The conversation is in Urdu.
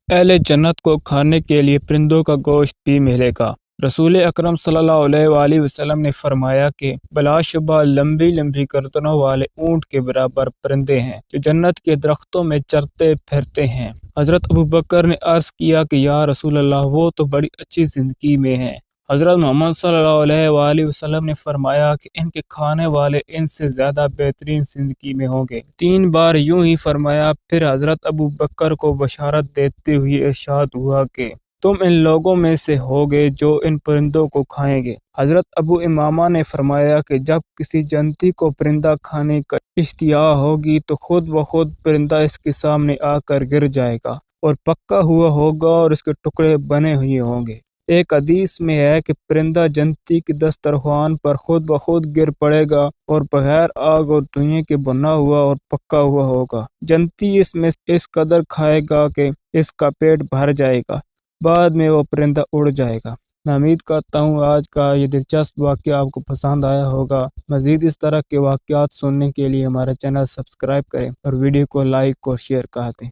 اہل جنت کو کھانے کے لیے پرندوں کا گوشت بھی ملے گا۔ رسول اکرم صلی اللہ علیہ وآلہ وسلم نے فرمایا کہ بلا شبہ لمبی لمبی گردنوں والے اونٹ کے برابر پرندے ہیں جو جنت کے درختوں میں چرتے پھرتے ہیں۔ حضرت ابوبکر نے عرض کیا کہ یا رسول اللہ، وہ تو بڑی اچھی زندگی میں ہیں۔ حضرت محمد صلی اللہ علیہ وآلہ وسلم نے فرمایا کہ ان کے کھانے والے ان سے زیادہ بہترین زندگی میں ہوں گے۔ 3 بار یوں ہی فرمایا، پھر حضرت ابوبکر کو بشارت دیتے ہوئے ارشاد ہوا کہ تم ان لوگوں میں سے ہوگے جو ان پرندوں کو کھائیں گے۔ حضرت ابو امامہ نے فرمایا کہ جب کسی جنتی کو پرندہ کھانے کا اشتہا ہوگی تو خود بخود پرندہ اس کے سامنے آ کر گر جائے گا اور پکا ہوا ہوگا اور اس کے ٹکڑے بنے ہوئے ہوں گے۔ ایک حدیث میں ہے کہ پرندہ جنتی کے دسترخوان پر خود بخود گر پڑے گا اور بغیر آگ اور دھوئیں کے بنا ہوا اور پکا ہوا ہوگا۔ جنتی اس میں اس قدر کھائے گا کہ اس کا پیٹ بھر جائے گا، بعد میں وہ پرندہ اڑ جائے گا۔ میں امید کرتا ہوں آج کا یہ دلچسپ واقعہ آپ کو پسند آیا ہوگا۔ مزید اس طرح کے واقعات سننے کے لیے ہمارا چینل سبسکرائب کریں اور ویڈیو کو لائک اور شیئر کر دیں۔